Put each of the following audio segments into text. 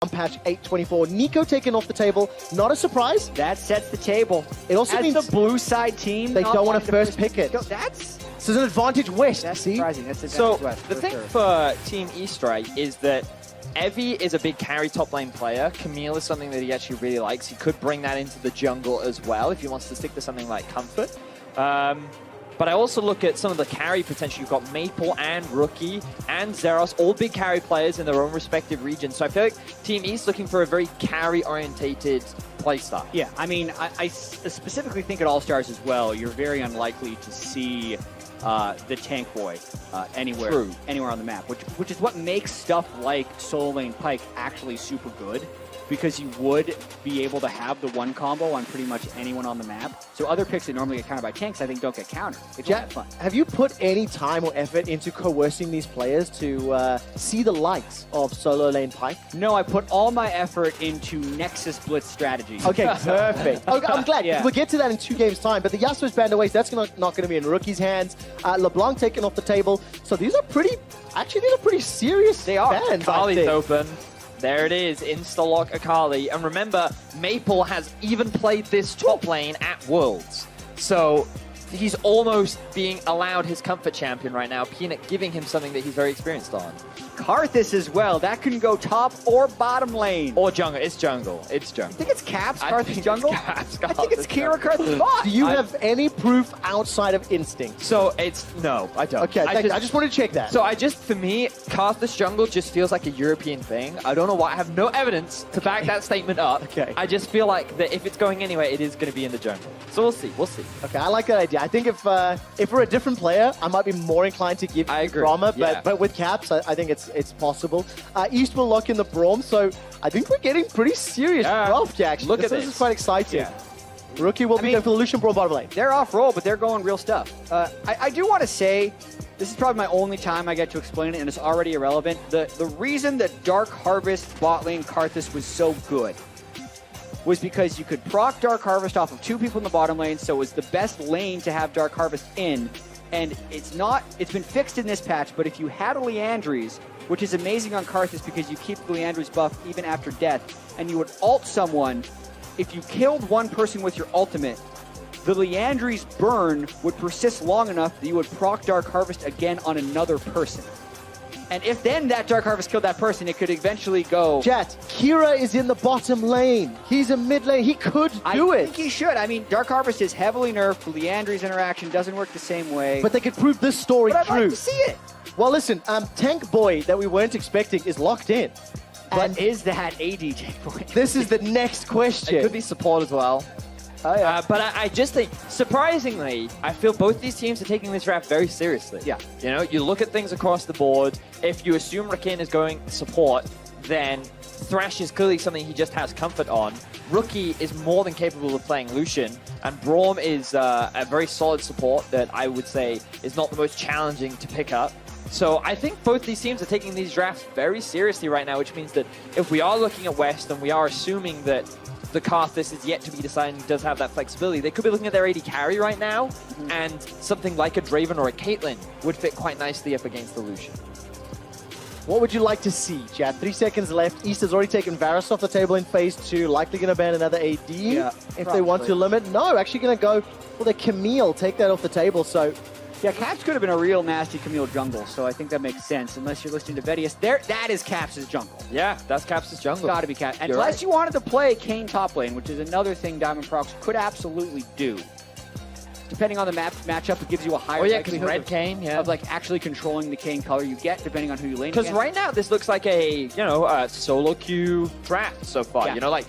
on patch 8.24. Nico taken off the table, not a surprise. That sets the table. It also As means the blue side team, they not don't want wanting to first pick it. That's So there's an advantage West, see? surprising. That's So advantage West, the for thing sure. for Team East, right, is that Evie is a big carry top lane player. Camille is something that he actually really likes. He could bring that into the jungle as well if he wants to stick to something like Comfort. But I also look at some of the carry potential. You've got Maple and Rookie and Zeros, all big carry players in their own respective regions. So I feel like Team East looking for a very carry-orientated playstyle. Yeah, I mean, I specifically think at All-Stars as well, you're very unlikely to see the tank boy anywhere on the map, which is what makes stuff like solo lane Pyke actually super good, because you would be able to have the one combo on pretty much anyone on the map. So other picks that normally get countered by tanks, I think, don't get countered. It's Jack, fun. have you put any time or effort into coercing these players to see the likes of solo lane Pyke? No, I put all my effort into Nexus Blitz strategy. Okay, perfect. Okay, I'm glad. Yeah. We'll get to that in 2 games' time. But the Yasuo's banned away, so that's not going to be in Rookie's hands. LeBlanc taken off the table. So these are pretty serious They are. bans, I Akali's think. open. There it is, insta-lock Akali. And remember, Maple has even played this top lane at Worlds. So he's almost being allowed his comfort champion right now. Peanut giving him something that he's very experienced on. Karthus as well. That can go top or bottom lane. Or jungle. It's jungle. It's I jungle. think it's Caps, I Karthus think jungle. it's Caps, I think it's Karthus Kira, jungle. Karthus bot. Do you have any proof outside of instinct? So it's, no, I don't. Okay, I just want to check that. So for me, Karthus jungle just feels like a European thing. I don't know why. I have no evidence to back that statement up. Okay. I just feel like that if it's going anywhere, it is going to be in the jungle. So we'll see. We'll see. Okay, I like that idea. I think if we're a different player, I might be more inclined to give I agree. drama, Yeah. but with Caps, I think it's possible. East will lock in the Braum, so I think we're getting pretty serious draft, actually. Look at This this. is quite exciting. Yeah. Rookie will be going for the Lucian Braum bottom lane. They're off roll, but they're going real stuff. I do want to say, this is probably my only time I get to explain it, and it's already irrelevant. The reason that Dark Harvest bot lane Karthus was so good was because you could proc Dark Harvest off of 2 people in the bottom lane, so it was the best lane to have Dark Harvest in. And it's been fixed in this patch, but if you had a Leandries, which is amazing on Karthus because you keep the Leandries buff even after death, and you would ult someone, if you killed one person with your ultimate, the Leandries burn would persist long enough that you would proc Dark Harvest again on another person. And if then that Dark Harvest killed that person, it could eventually go... Jet, Kira is in the bottom lane. He's a mid lane. He could do I it. think he should. I mean, Dark Harvest is heavily nerfed. Leandries interaction doesn't work the same way. But they could prove this story But I'd true. like to see it. Well, listen, Tank Boy that we weren't expecting is locked in. But is that AD tank boy? This is the next question. It could be support as well. Oh, yeah. But I just think, surprisingly, I feel both these teams are taking this draft very seriously. Yeah. You know, you look at things across the board. If you assume Rakin is going support, then Thresh is clearly something he just has comfort on. Rookie is more than capable of playing Lucian, and Braum is a very solid support that I would say is not the most challenging to pick up. So I think both these teams are taking these drafts very seriously right now, which means that if we are looking at West and we are assuming that the Karthus is yet to be decided and does have that flexibility, they could be looking at their AD carry right now, and something like a Draven or a Caitlyn would fit quite nicely up against the Lucian. What would you like to see, Chad? 3 seconds left. East has already taken Varus off the table in phase 2. Likely going to ban another AD if they want to limit. No, actually going to go for the Camille. Take that off the table. So, yeah, Caps could have been a real nasty Camille jungle, so I think that makes sense. Unless you're listening to Vedius, that is Caps' jungle. Yeah, that's Caps' jungle. Got to be Caps. You're Unless right. you wanted to play Kayn top lane, which is another thing Diamond Prox could absolutely do. Depending on the matchup, it gives you a higher because likelihood Red Kayn, of like actually controlling the Kayn color you get, depending on who you lane Because against. right now this looks like a solo queue draft so far. Yeah. You know, like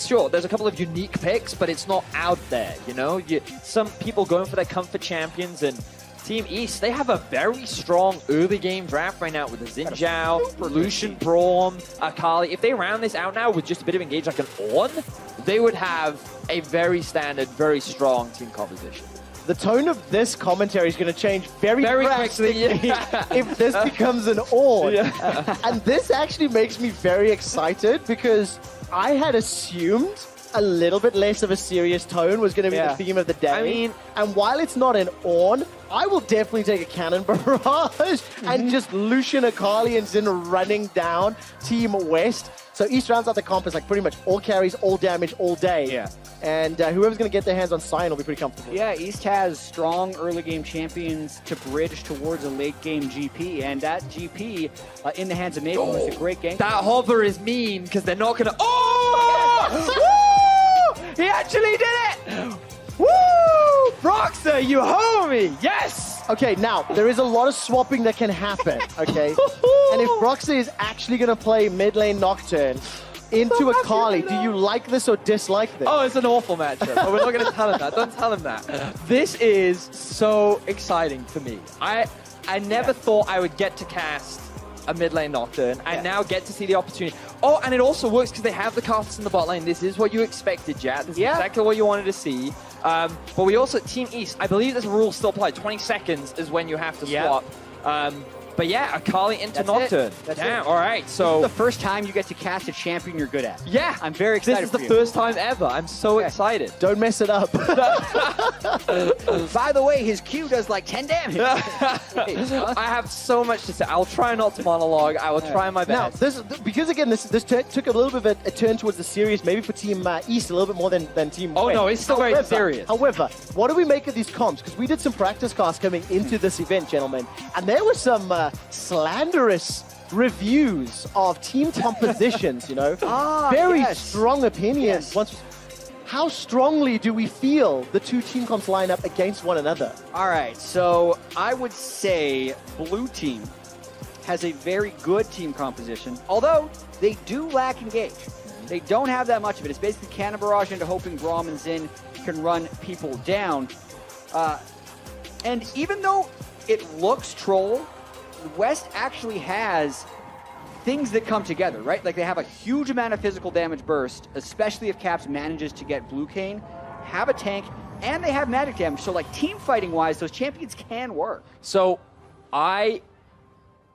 sure there's a couple of unique picks, but it's not out there. You know, some people going for their comfort champions, and Team East, they have a very strong early game draft right now with the Xin Zhao, Lucian, Braum, Akali. If they round this out now with just a bit of engage like an Ornn, they would have a very standard, very strong team composition. the tone of this commentary is going to change very drastically quickly. Yeah. if this becomes an Ornn. Yeah. And this actually makes me very excited because I had assumed a little bit less of a serious tone was going to be the theme of the day. I mean, and while it's not an Ornn, I will definitely take a Cannon Barrage and just Lucian, Akali, and Xin running down Team West. So East rounds out the comp is like pretty much all carries, all damage, all day. Yeah. And whoever's going to get their hands on Sion will be pretty comfortable. Yeah, East has strong early game champions to bridge towards a late game GP, and that GP in the hands of Maple was a great game. That hover is mean because they're not going to. Oh! Woo! He actually did it! Woo! Broxah, you homie! Yes! Okay, now, there is a lot of swapping that can happen, okay? And if Broxah is actually going to play mid lane Nocturne into a Kali, do you like this or dislike this? Oh, it's an awful matchup, but we're not going to tell him that. Don't tell him that. This is so exciting for me. I never thought I would get to cast a mid lane Nocturne. I now get to see the opportunity. Oh, and it also works because they have the casters in the bot lane. This is what you expected, Jat. This is exactly what you wanted to see. But we also, Team East, I believe this rule still applies. 20 seconds is when you have to swap. But yeah, Akali into Nocturne. That's yeah, it. all right. So This is the first time you get to cast a champion you're good at. yeah, I'm very excited. This is the for you. first time ever. I'm so excited. Don't mess it up. By the way, his Q does like 10 damage. I have so much to say. I'll try not to monologue. I will try my Now, best. because again, this took a little bit of a turn towards the serious, maybe for Team East a little bit more than Team Oh, West. no, it's still very serious. However, what do we make of these comps? Because we did some practice casts coming into this event, gentlemen, and there were some slanderous reviews of team compositions, you know? Very strong opinions. How strongly do we feel the two team comps line up against one another? All right, so I would say blue team has a very good team composition, although they do lack engage. They don't have that much of it. It's basically cannon barrage into hoping Braum and Xin can run people down. And even though it looks troll, West actually has things that come together, right? Like they have a huge amount of physical damage burst, especially if Caps manages to get Blue Cane, have a tank, and they have magic damage. So like team fighting wise, those champions can work. So I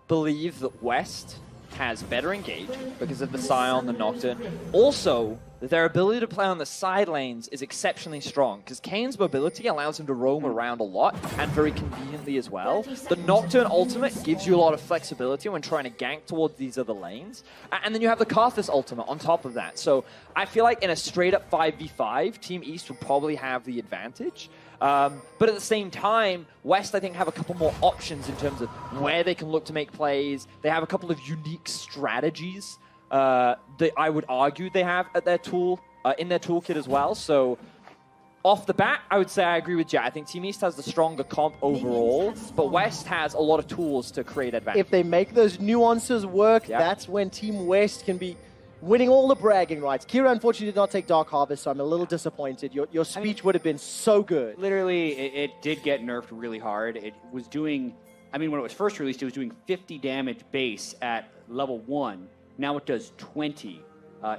believe that West has better engage because of the Scion, the Nocturne. Also, their ability to play on the side lanes is exceptionally strong because Kane's mobility allows him to roam around a lot and very conveniently as well. The Nocturne ultimate gives you a lot of flexibility when trying to gank towards these other lanes. And then you have the Karthus ultimate on top of that. So I feel like in a straight up 5v5, Team East would probably have the advantage. But at the same time, West, I think, have a couple more options in terms of where they can look to make plays. They have a couple of unique strategies that I would argue they have at their in their toolkit as well. So off the bat, I would say I agree with Jay. I think Team East has the stronger comp overall, but West has a lot of tools to create advantage. If they make those nuances work, that's when Team West can be winning all the bragging rights. Kira, unfortunately, did not take Dark Harvest, so I'm a little disappointed. Your speech would have been so good. Literally, it did get nerfed really hard. It was doing, when it was first released, it was doing 50 damage base at level 1. Now it does 20.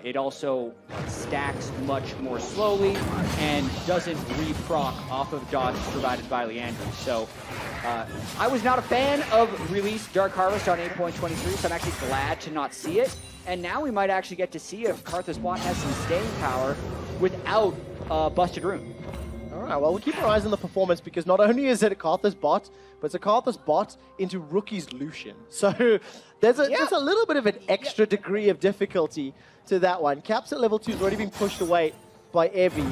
It also stacks much more slowly and doesn't re-proc off of dodges provided by Leandro. So I was not a fan of release Dark Harvest on 8.23, so I'm actually glad to not see it. And now we might actually get to see if Karthus bot has some staying power without Busted Rune. All right, well, we'll keep our eyes on the performance because not only is it a Karthus bot, but it's a Karthus bot into Rookie's Lucian. So there's a little bit of an extra degree of difficulty to that one. Caps at level 2 is already being pushed away by Evie.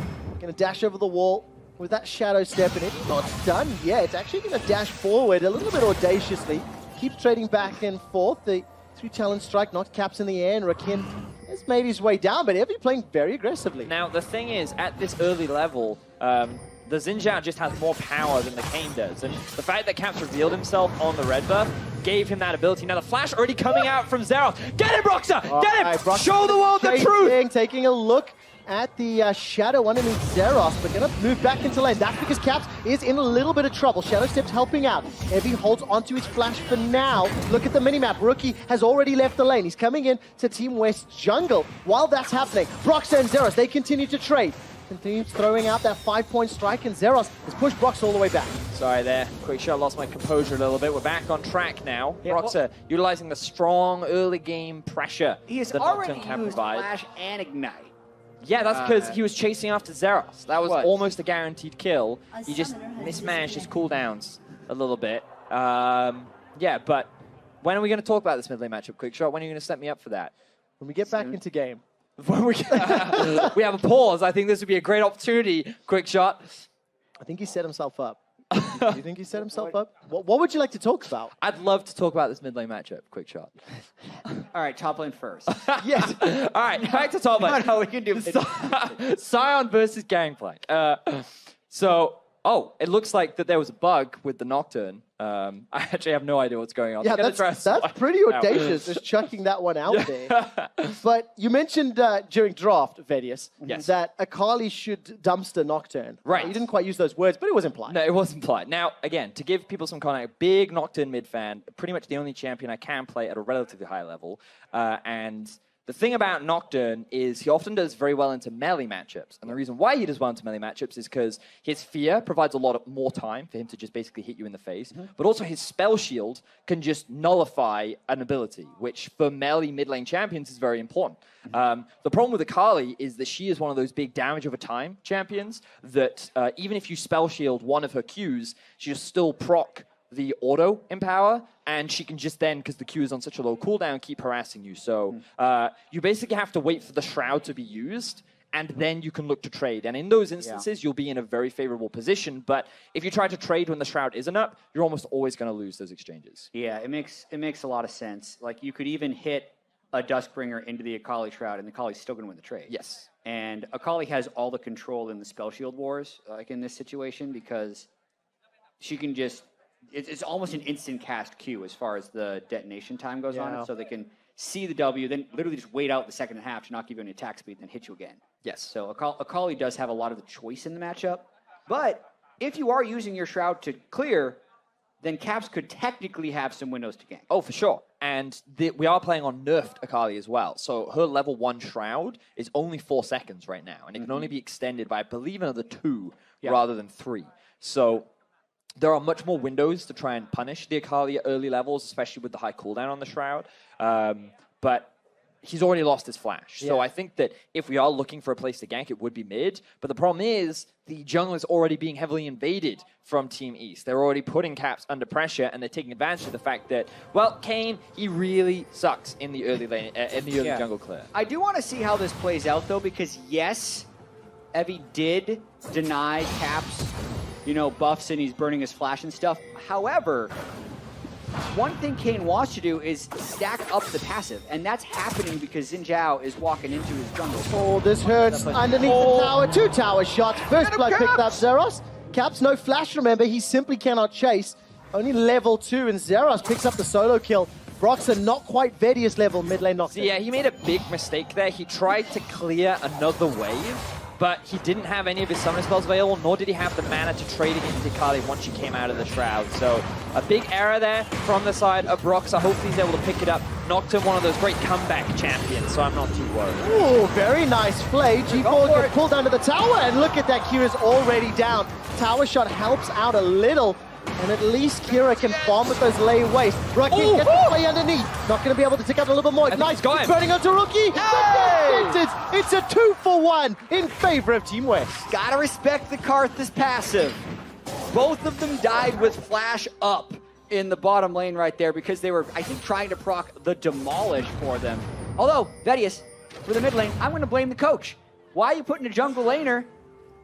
Going to dash over the wall with that Shadow Step, and it's not done yet. It's actually going to dash forward a little bit audaciously. Keeps trading back and forth. The 3-challenge strike, not Caps in the air, and Rakin has made his way down, but Evie playing very aggressively. Now, the thing is, at this early level, the Xin Zhao just has more power than the Kane does. And the fact that Caps revealed himself on the red buff gave him that ability. Now, the flash already coming out from Zeroth. Get him, Broxah! Get him! Right, Broxah show the world the truth! Taking a look at the Shadow underneath Zeros, but going to move back into lane. That's because Caps is in a little bit of trouble. Shadow Step's helping out. Evie holds onto his flash for now. Look at the minimap. Rookie has already left the lane. He's coming in to Team West jungle. While that's happening, Broxah and Zeros, they continue to trade. Continues throwing out that 5-point strike, and Zeros has pushed Broxah all the way back. Sorry there, quick shot, lost my composure a little bit. We're back on track now. Yeah, Broxah utilizing the strong early game pressure He has the already Nocturne can used provide. Flash and Ignite. Yeah, that's because he was chasing after Zeros. That was What? almost a guaranteed kill. He just mismanaged his cooldowns a little bit. Yeah, but when are we going to talk about this mid lane matchup, Quickshot? When are you going to set me up for that? When we get back into game. When we have a pause, I think this would be a great opportunity. Quick shot. I think he set himself up. Do you think he set himself up? What would you like to talk about? I'd love to talk about this mid lane matchup. Quick shot. All right, top lane first. Yes. All right, back to top lane. No, we can do Scion versus Gangplank. It looks like that there was a bug with the Nocturne. I actually have no idea what's going on. Yeah, that's pretty audacious, just chucking that one out there. But you mentioned during draft, Vedius, that Akali should dumpster Nocturne. Right. You didn't quite use those words, but it was implied. No, it was implied. Now, again, to give people some context, big Nocturne mid fan, pretty much the only champion I can play at a relatively high level. And the thing about Nocturne is he often does very well into melee matchups. And the reason why he does well into melee matchups is because his fear provides a lot more time for him to just basically hit you in the face. But also his spell shield can just nullify an ability, which for melee mid lane champions is very important. The problem with Akali is that she is one of those big damage over time champions that even if you spell shield one of her Qs, she'll still proc the auto empower, and she can just then, because the Q is on such a low cooldown, keep harassing you. So you basically have to wait for the Shroud to be used, and then you can look to trade. And in those instances, you'll be in a very favorable position. But if you try to trade when the Shroud isn't up, you're almost always going to lose those exchanges. Yeah, it makes a lot of sense. Like, you could even hit a Duskbringer into the Akali Shroud, and the Akali's still going to win the trade. Yes. And Akali has all the control in the Spell Shield Wars, like in this situation, because she can just... It's almost an instant cast Q as far as the detonation time goes on it, so they can see the W, then literally just wait out the second half to not give you any attack speed, and then hit you again. Yes. So Akali does have a lot of the choice in the matchup, but if you are using your Shroud to clear, then Caps could technically have some windows to gank. Oh, for sure. And we are playing on nerfed Akali as well. So her level 1 Shroud is only 4 seconds right now, and it can only be extended by, I believe, another 2 rather than 3. So there are much more windows to try and punish the Akali at early levels, especially with the high cooldown on the Shroud. But he's already lost his flash. So I think that if we are looking for a place to gank, it would be mid. But the problem is the jungle is already being heavily invaded from Team East. They're already putting Caps under pressure, and they're taking advantage of the fact that, well, Kayn, he really sucks in the early lane, in the early jungle clear. I do want to see how this plays out, though, because yes, Evie did deny Caps buffs, and he's burning his flash and stuff. However, one thing Kayn wants to do is stack up the passive, and that's happening because Xin Zhao is walking into his jungle. Oh, this hurts underneath the tower. 2 tower shots. First blood picked up Zeros. Caps, no flash, remember. He simply cannot chase. Only level 2, and Zeros picks up the solo kill. Broxah not quite Vedius level mid lane knockdown. Yeah, he made a big mistake there. He tried to clear another wave, but he didn't have any of his summoning spells available, nor did he have the mana to trade against Akali once she came out of the Shroud. So a big error there from the side of Broxah. Hopefully he's able to pick it up. Nocturne, one of those great comeback champions, so I'm not too worried. Ooh, very nice play. G4 gets pulled under the tower, and look at that, Q is already down. Tower shot helps out a little, and at least Kira can farm with those lay waste. Rookie gets to play underneath. Not going to be able to take out a little bit more. Nice, burning onto Rookie. It's a 2-for-1 in favor of Team West. Gotta respect the Karthus passive. Both of them died with flash up in the bottom lane right there because they were, I think, trying to proc the Demolish for them. Although, Vedius, for the mid lane, I'm going to blame the coach. Why are you putting a jungle laner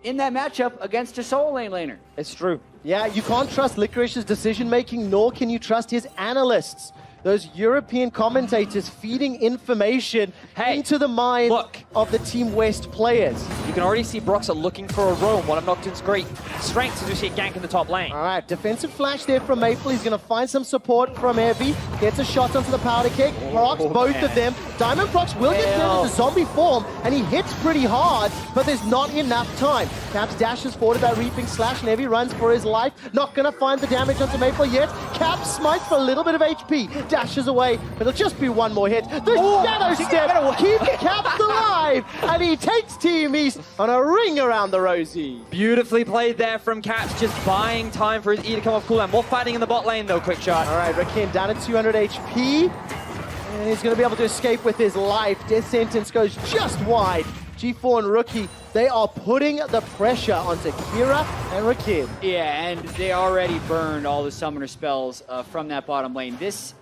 in that matchup against a solo lane laner? It's true. Yeah, you can't trust Licorice's decision-making, nor can you trust his analysts. Those European commentators feeding information into the mind of the Team West players. You can already see Broxah looking for a roam. One of Nocturne's great strengths is to see a gank in the top lane. All right, defensive flash there from Maple. He's going to find some support from Evie. Gets a shot onto the powder keg. Procs both of them. Diamond Procs will get turned into zombie form, and he hits pretty hard, but there's not enough time. Caps dashes forward about Reaping Slash, and Evie runs for his life. Not going to find the damage onto Maple yet. Caps smites for a little bit of HP. Dashes away, but it'll just be one more hit. The Shadow Step keeps Caps alive, and he takes Team East on a ring around the rosy. Beautifully played there from Caps, just buying time for his E to come off cooldown. More fighting in the bot lane though, quick shot. All right, Rakim down at 200 HP, and he's going to be able to escape with his life. Death Sentence goes just wide. G4 and Rookie, they are putting the pressure onto Kira and Rakim. Yeah, and they already burned all the summoner spells from that bottom lane. This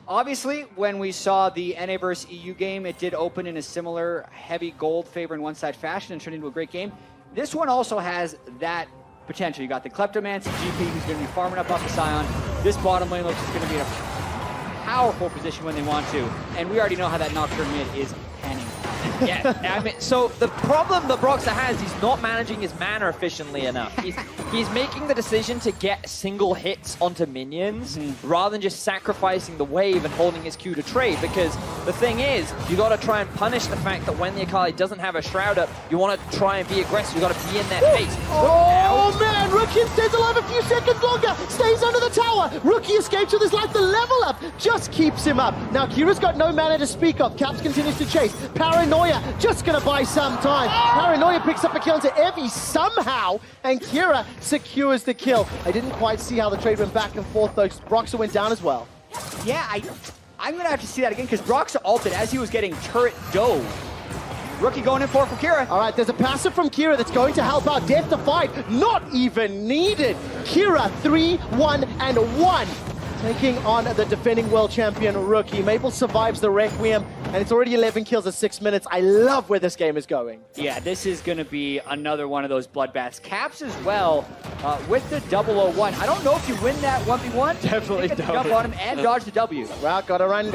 Obviously, when we saw the NA vs. EU game, it did open in a similar heavy gold favoring one-side fashion and turned into a great game. This one also has that potential. You got the Kleptomancy GP who's going to be farming up off the Scion. This bottom lane looks going to be in a powerful position when they want to. And we already know how that Nocturne mid is panning out. Yeah, I mean, so the problem that Broxah has, he's not managing his mana efficiently enough. He's making the decision to get single hits onto minions rather than just sacrificing the wave and holding his Q to trade, because the thing is, you got to try and punish the fact that when the Akali doesn't have a Shroud up, you want to try and be aggressive, you got to be in their face. Oh man, Rookie stays alive a few seconds longer, stays under the tower. Rookie escapes with his life, the level up just keeps him up. Now Kira's got no mana to speak of, Caps continues to chase. Paranoia just gonna buy some time. Paranoia picks up a kill onto Evie somehow, and Kira secures the kill. I didn't quite see how the trade went back and forth though, because Broxah went down as well. Yeah, I'm gonna have to see that again, because Broxah ulted as he was getting turret dove. Rookie going in for Kira. All right, there's a passive from Kira that's going to help out. Death Defied, not even needed. Kira 3-1-1. Taking on the defending world champion Rookie. Maple survives the Requiem, and it's already 11 kills in 6 minutes. I love where this game is going. Yeah, this is going to be another one of those bloodbaths. Caps as well with the 001. I don't know if you win that 1v1. Definitely don't. don't. Jump on him and dodge the W. Well, gotta run.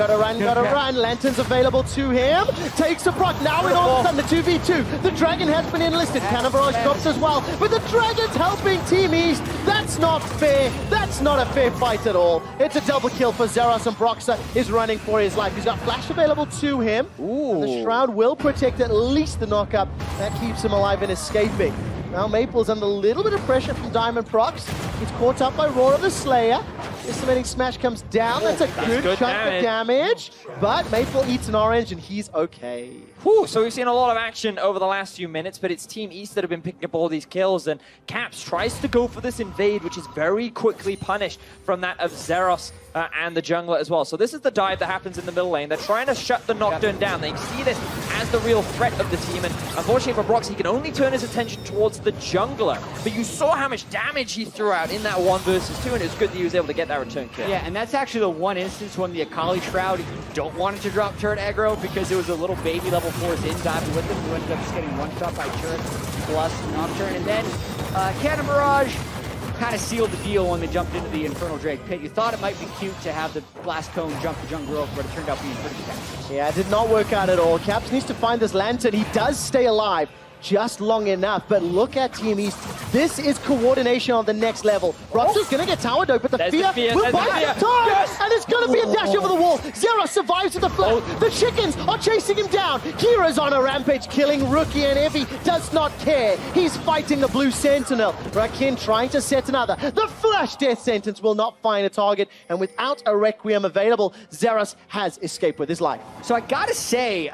Lantern's available to him. Takes a proc. Now in all of a sudden, the 2v2. The Dragon has been enlisted. Cannon Barrage drops as well. But the Dragon's helping Team East. That's not fair. That's not a fair fight at all. It's a double kill for Zeros, and Broxah is running for his life. He's got Flash available to him. Ooh. The Shroud will protect at least the knockup. That keeps him alive and escaping. Now Maple's under a little bit of pressure from Diamond Prox. He's caught up by Roar of the Slayer. Estimating Smash comes down. That's a good chunk of damage. But Maple eats an orange and he's okay. Whew, so we've seen a lot of action over the last few minutes, but it's Team East that have been picking up all these kills, and Caps tries to go for this invade, which is very quickly punished from that of Zeros and the jungler as well. So this is the dive that happens in the middle lane. They're trying to shut the Nocturne down. They see this as the real threat of the team, and unfortunately for Broxah, he can only turn his attention towards the jungler. But you saw how much damage he threw out in that 1 versus 2, and it was good that he was able to get that return kill. Yeah, and that's actually the one instance when the Akali Shroud, you don't want it to drop turret aggro, because it was a little baby level 4 in diving with him, who ended up just getting one shot by turret plus Nocturne. And then Cannon Barrage kind of sealed the deal when they jumped into the Infernal Drake pit. You thought it might be cute to have the Blast Cone jump the jungle over, but it turned out being pretty catastrophic. Yeah, it did not work out at all. Caps needs to find this Lantern. He does stay alive just long enough, but look at Team East. This is coordination on the next level. Broxah's gonna get tower dope, but the fear will buy time, Yes! and it's gonna be a dash over the wall. Zero survives with the flash. The chickens are chasing him down. Kira's on a rampage, killing Rookie, and Evie does not care. He's fighting the blue sentinel. Rakin trying to set another. The flash death sentence will not find a target, and without a Requiem available, Zeros has escaped with his life. So I gotta say,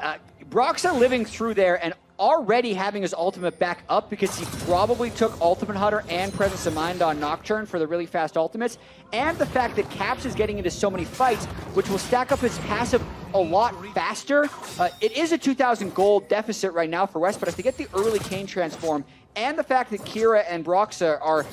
Broxah living through there and already having his ultimate back up, because he probably took Ultimate Hunter and Presence of Mind on Nocturne for the really fast ultimates, and the fact that Caps is getting into so many fights, which will stack up his passive a lot faster. It is a 2,000 gold deficit right now for West, but if they get the early Kane transform, and the fact that Kira and Broxah are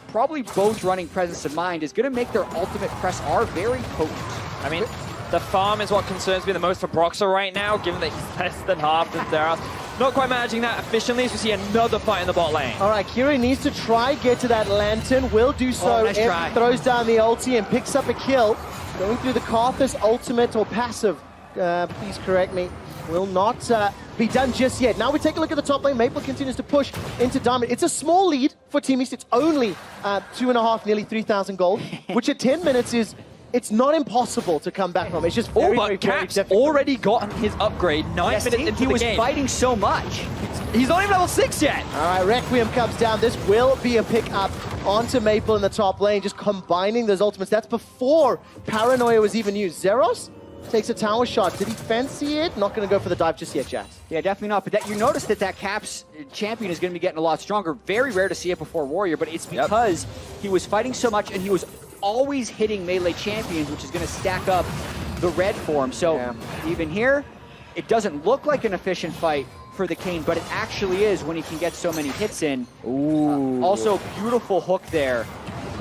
probably both running Presence of Mind, is going to make their ultimate press R very potent. I mean, the farm is what concerns me the most for Broxah right now, given that he's less than half than Zeros. Not quite managing that efficiently, as we see another fight in the bot lane. All right, Kira needs to try get to that Lantern. Will do so. Oh, nice try. Throws down the ulti and picks up a kill. Going through the Karthus ultimate or passive, please correct me, will not be done just yet. Now we take a look at the top lane. Maple continues to push into Diamond. It's a small lead for Team East. It's only 2.5, nearly 3,000 gold, which at 10 minutes is... It's not impossible to come back from. It's just very, but very Caps difficult. already got his upgrade 9 minutes into the game. He was fighting so much. He's not even level 6 yet. All right, Requiem comes down. This will be a pick up onto Maple in the top lane, just combining those ultimates. That's before Paranoia was even used. Zeros takes a tower shot. Did he fancy it? Not going to go for the dive just yet, Jazz. Yeah, definitely not. But you notice that Caps champion is going to be getting a lot stronger. Very rare to see it before Warrior, but it's because he was fighting so much and he was always hitting melee champions, which is going to stack up the red for him. So even here, it doesn't look like an efficient fight for the Kane, but it actually is when he can get so many hits in. Ooh. Also, beautiful hook there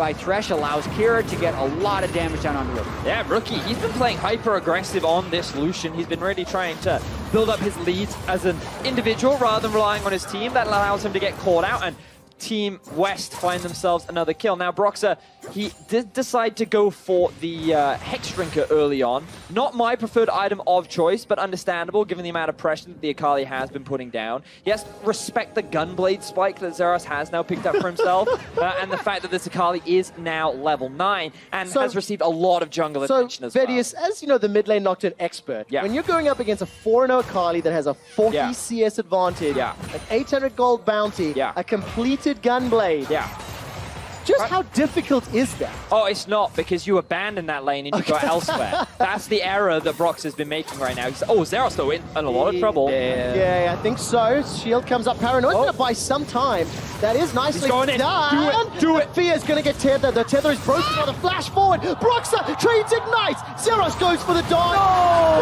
by Thresh allows Kira to get a lot of damage down on Rookie. Yeah, Rookie, he's been playing hyper-aggressive on this Lucian. He's been really trying to build up his leads as an individual rather than relying on his team. That allows him to get caught out, and Team West find themselves another kill. Now, Broxah, he did decide to go for the Hex Drinker early on. Not my preferred item of choice, but understandable given the amount of pressure that the Akali has been putting down. Yes, respect the Gunblade spike that Zeros has now picked up for himself, and the fact that this Akali is now level 9 and has received a lot of jungle attention as well. Vedius, as you know, the mid lane Nocturne expert, when you're going up against a 4-0 Akali that has a 40 CS advantage, an 800 gold bounty, a completed Gunblade. Just how difficult is that? Oh, it's not, because you abandon that lane and you go elsewhere. That's the error that Broxah has been making right now. Zeros though in a lot of trouble. Yeah, I think so. Shield comes up. Paranoid's going to buy some time. That is nicely done. Do it. Fia's going to get tethered. The tether is broken on the flash forward. Broxah trades ignites. Zeros goes for the dodge.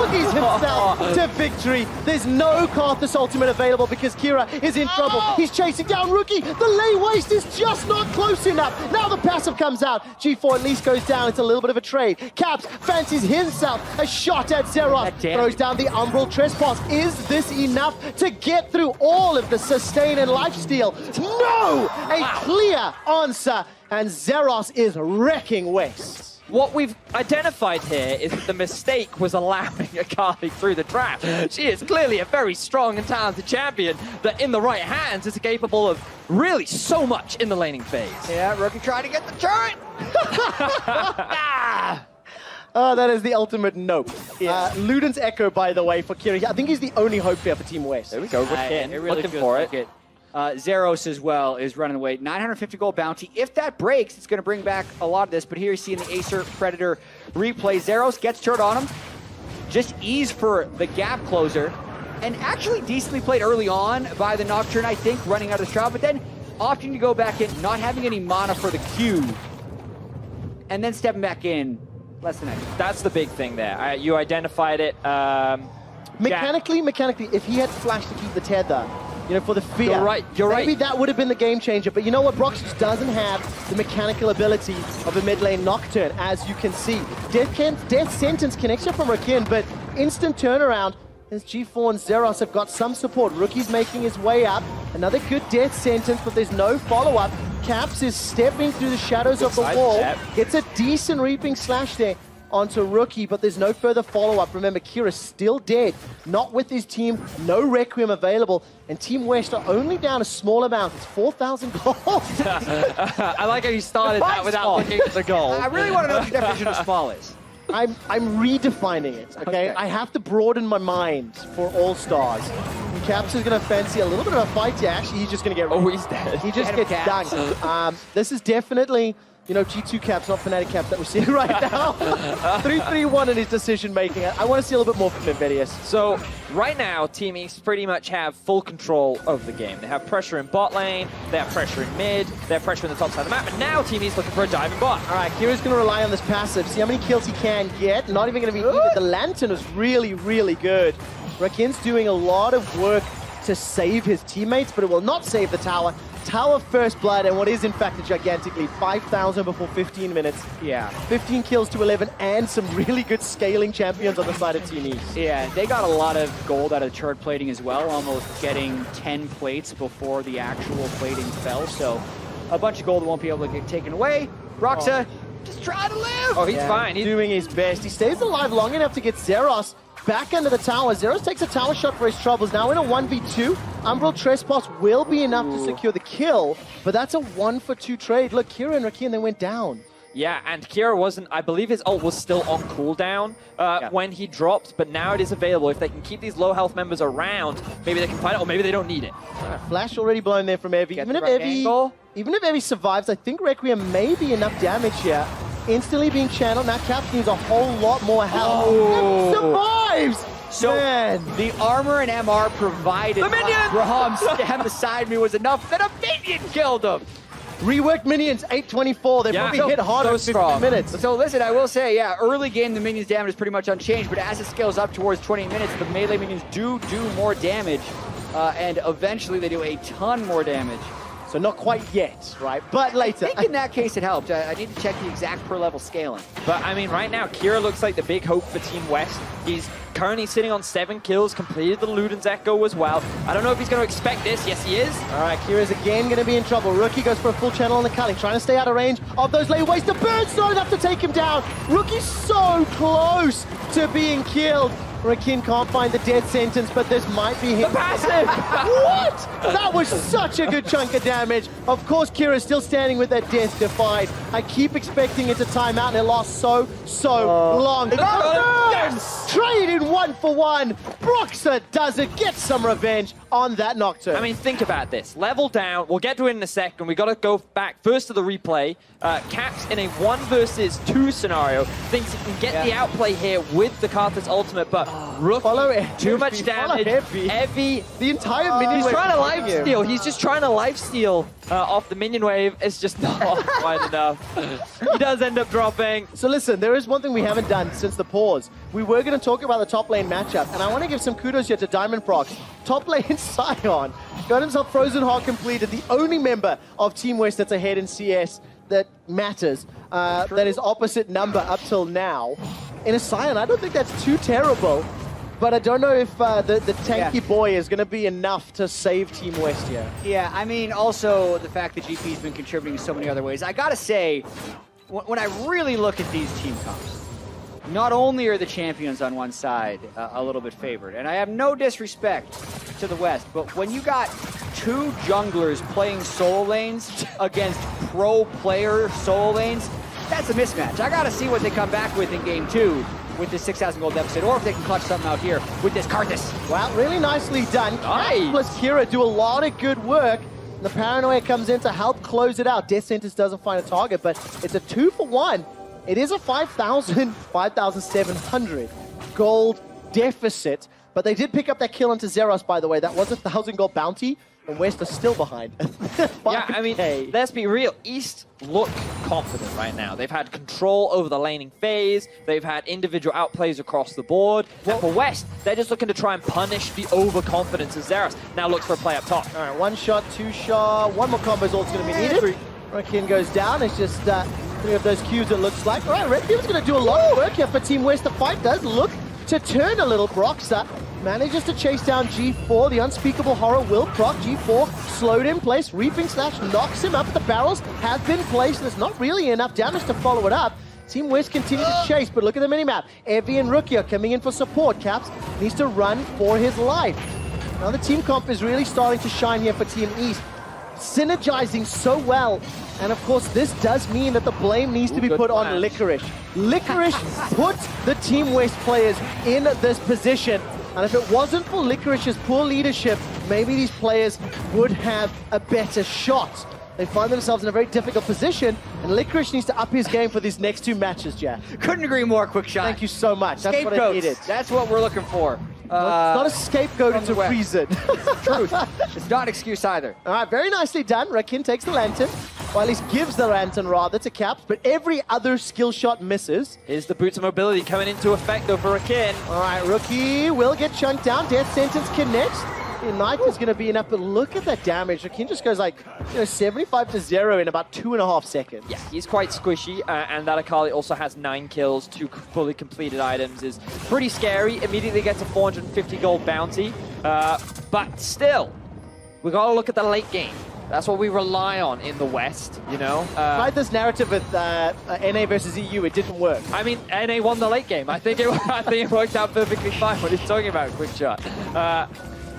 Boogies himself to victory. There's no Karthus ultimate available because Kira is in trouble. He's chasing down Rookie. The lane waste is just not close enough. Now the passive comes out. G4 at least goes down. It's a little bit of a trade. Caps fancies himself a shot at Zeros. Throws down the Umbral Trespass. Is this enough to get through all of the sustain and lifesteal? No! A clear answer, and Zeros is wrecking West. What we've identified here is that the mistake was allowing Akali through the trap. She is clearly a very strong and talented champion that in the right hands is capable of really so much in the laning phase. Yeah, Rookie trying to get the turret. Oh, that is the ultimate nope. Luden's Echo, by the way, for Kira. I think he's the only hope here for Team West. There we go. Looking for it. Zeros as well is running away. 950 gold bounty. If that breaks, it's going to bring back a lot of this. But here you see in the Acer Predator replay, Zeros gets turret on him. Just ease for the gap closer. And actually decently played early on by the Nocturne, I think, running out of the shroud. But then opting to go back in, not having any mana for the Q. And then stepping back in less than that. That's the big thing there. You identified it. Mechanically, if he had flash to keep the tether, for the fear. You're right. Maybe that would have been the game changer. But you know what? Broxah doesn't have the mechanical ability of a mid lane Nocturne, as you can see. Death Sentence connection from Rakin, but instant turnaround. As G4 and Zeros have got some support. Rookie's making his way up. Another good Death Sentence, but there's no follow-up. Caps is stepping through the shadows of the wall. Gets a decent Reaping Slash there onto Rookie, but there's no further follow-up. Remember, Kira's still dead, not with his team, no Requiem available, and Team West are only down a small amount. It's 4,000 gold. I like how you started that without looking at the goal. I really want to know what the definition of small is. I'm redefining it, okay? I have to broaden my mind for All-Stars. And Caps is going to fancy a little bit of a fight here. Actually, he's just going to get... he's dead. He just gets dunked. This is definitely... G2 Caps, not Fnatic Caps that we're seeing right now. 3-3-1 in his decision-making. I want to see a little bit more from him, Vedius. So, right now, Team East pretty much have full control of the game. They have pressure in bot lane, they have pressure in mid, they have pressure in the top side of the map, and now Team East looking for a dive in bot. All right, Kira's going to rely on this passive, see how many kills he can get. Not even going to be needed. The Lantern is really, really good. Rakin's doing a lot of work to save his teammates, but it will not save the tower. Tower first blood, and what is in fact a gigantic lead. 5,000 before 15 minutes. 15 kills to 11, and some really good scaling champions on the side of Team East. Yeah, they got a lot of gold out of the turret plating as well, almost getting 10 plates before the actual plating fell, so a bunch of gold won't be able to get taken away. Broxah, just try to live! Oh, he's fine. He's doing his best. He stays alive long enough to get Zeros back under the tower. Zeros takes a tower shot for his troubles. Now in a 1v2, Umbral Trespass will be enough to secure the kill, but that's a 1-for-2 trade. Look, Kira and Rakin, they went down. Yeah, and Kira wasn't, I believe his ult was still on cooldown when he dropped, but now it is available. If they can keep these low health members around, maybe they can fight it, or maybe they don't need it. Flash already blown there from Evie. Even if Evie survives, I think Requiem may be enough damage here. Instantly being channeled. Now Caps needs a whole lot more health. Survives! So the armor and MR provided by Braham stand beside me was enough that a minion killed him. Reworked minions, 824. They probably hit harder in 15 minutes. So listen, I will say, early game the minions damage is pretty much unchanged, but as it scales up towards 20 minutes, the melee minions do more damage, and eventually they do a ton more damage. So not quite yet, right? But later. I think in that case it helped. I need to check the exact per level scaling. But I mean, right now, Kira looks like the big hope for Team West. He's currently sitting on 7 kills, completed the Luden's Echo as well. I don't know if he's going to expect this. Yes, he is. All right, Kira's again going to be in trouble. Rookie goes for a full channel on the Culling, trying to stay out of range of those layaways. The Bird's not enough to take him down. Rookie's so close to being killed. Rakin can't find the death sentence, but this might be him. The passive! What? That was such a good chunk of damage. Of course, Kira's still standing with that death defied. I keep expecting it's a timeout, and it lasts so long. Yes! Trade in 1-for-1. Broxah does it. Get some revenge on that Nocturne. I mean, think about this. Level down. We'll get to it in a second. We got to go back first to the replay. Caps in a 1 versus 2 scenario thinks he can get the outplay here with the Karthus ultimate, but Rook, too much damage. Heavy. The entire minion He's wave trying to is life steal. He's just trying to life steal off the minion wave. It's just not quite enough. He does end up dropping. So listen, there is one thing we haven't done since the pause. We were going to talk about the top lane matchup, and I want to give some kudos here to Diamond Prox. Top lane Scion got himself Frozen Heart completed, the only member of Team West that's ahead in CS that matters, that is opposite number up till now. In a Scion, I don't think that's too terrible, but I don't know if the tanky boy is going to be enough to save Team West here. Yeah, I mean, also the fact that GP's been contributing in so many other ways. I gotta say, when I really look at these team comps, not only are the champions on one side a little bit favored, and I have no disrespect to the West, but when you got 2 junglers playing solo lanes against pro player solo lanes, that's a mismatch. I gotta see what they come back with in game 2 with this 6,000 gold deficit, or if they can clutch something out here with this Karthus. Well, really nicely done. Nice. Plus Kira do a lot of good work. The Paranoia comes in to help close it out. Death Sentence doesn't find a target, but it's a 2-for-1. It is a 5,700 gold deficit, but they did pick up that kill into Zeros, by the way. That was a 1,000 gold bounty, and West are still behind. Yeah, I mean, let's be real. East look confident right now. They've had control over the laning phase. They've had individual outplays across the board. And for West, they're just looking to try and punish the overconfidence of Zeros. Now looks for a play up top. All right, 1 shot, 2 shot, 1 more combo is all that's going to be needed. Rakin goes down. It's just 3 of those Qs, it looks like. All right, Red Team's going to do a lot of work here for Team West. The fight does look to turn a little. Broxah manages to chase down G4. The unspeakable horror will proc. G4 slowed in place. Reaping Slash knocks him up. The barrels have been placed. There's not really enough damage to follow it up. Team West continue to chase, but look at the minimap. Evie and Rookie are coming in for support. Caps needs to run for his life. Now the team comp is really starting to shine here for Team East. Synergizing so well. And of course, this does mean that the blame needs to be put on Licorice. Licorice put the Team West players in this position. And if it wasn't for Licorice's poor leadership, maybe these players would have a better shot. They find themselves in a very difficult position, and Licorice needs to up his game for these next 2 matches, Jack. Couldn't agree more, quick shot. Thank you so much. That's what I needed. That's what we're looking for. It's not a scapegoat, it's a reason. Truth. It's not an excuse either. All right, very nicely done. Rakin takes the lantern, or at least gives the lantern rather to Caps, but every other skill shot misses. Here's the boots of mobility coming into effect though for Rakin. All right, Rookie will get chunked down. Death Sentence connects. The knife is going to be enough, but look at that damage. Rakin just goes like 75-0 in about 2.5 seconds. Yeah, he's quite squishy, and that Akali also has 9 kills, 2 fully completed items. Is pretty scary. Immediately gets a 450 gold bounty, but still, we got to look at the late game. That's what we rely on in the West, you know? Tried this narrative with NA versus EU, it didn't work. I mean, NA won the late game. I think it worked out perfectly fine. What are you talking about, quick shot?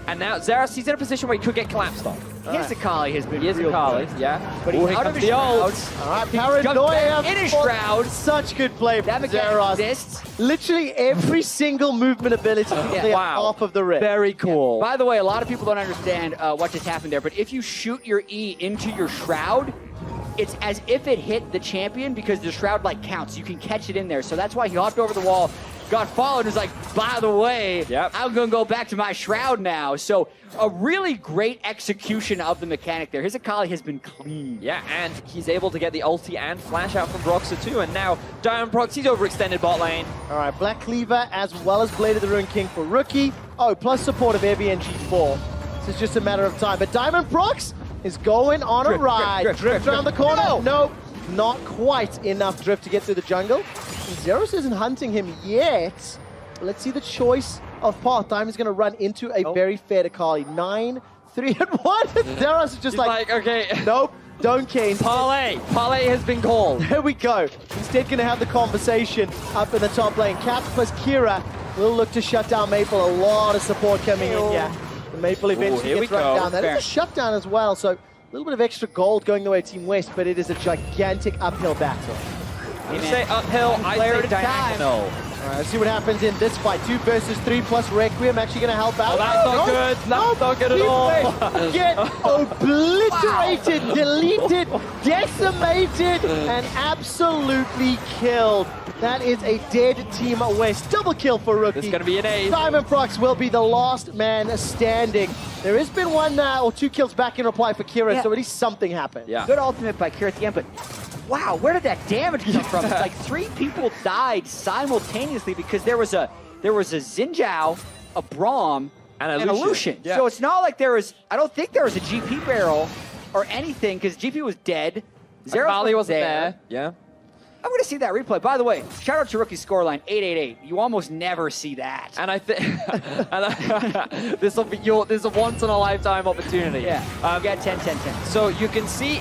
And now Zeros, he's in a position where he could get collapsed on. His Akali has been He is real Akali, good. yeah. But he's out of his shrouds. All right, Paranoia in his shroud. Such good play from That mechanic Zeros. exists. Literally every single movement ability to clear half of the rip. Very cool. By the way, a lot of people don't understand what just happened there, but if you shoot your E into your shroud, it's as if it hit the champion because the shroud like counts. You can catch it in there. So that's why he hopped over the wall, got followed, and was like, by the way, I'm going to go back to my shroud now. So a really great execution of the mechanic there. His Akali has been clean. Yeah, and he's able to get the ulti and flash out from Broxah too, and now Diamond Prox, he's overextended bot lane. All right, Black Cleaver as well as Blade of the Ruined King for Rookie. Oh, plus support of Evie and G4. This is just a matter of time. But Diamond Prox is going on a ride. Drift around the corner. No. Nope, not quite enough drift to get through the jungle. And Zeros isn't hunting him yet. Let's see the choice of path. Time is going to run into a very fair to Kali. 9, 3, and 1. Zeros is just He's like, okay. nope, don't care. Parlay has been called. There we go. Instead, going to have the conversation up in the top lane. Caps plus Kira will look to shut down Maple. A lot of support coming in here. The Maple eventually gets run down. That is a shutdown as well, so a little bit of extra gold going the way of Team West, but it is a gigantic uphill battle. You say uphill, I say diagonal. All right, let's see what happens in this fight. 2 versus 3 plus Requiem actually going to help out. Oh, that's not good. That's not good at all. Get obliterated, deleted, decimated, and absolutely killed. That is a dead Team West. Double kill for Rookie. This is going to be an ace. Diamond Prox will be the last man standing. There has been 1 or 2 kills back in reply for Kira, so at least something happened. Yeah. Good ultimate by Kira at the end, but wow, where did that damage come from? Like 3 people died simultaneously because there was a Xin Zhao, a Braum, and a Lucian. Yeah. So it's not like there was, I don't think there was a GP barrel or anything because GP was dead. Valley wasn't there. Yeah. I'm going to see that replay. By the way, shout out to Rookie scoreline 888. You almost never see that. And I think this will be this is a once in a lifetime opportunity. Yeah. Get 10-10-10. So you can see,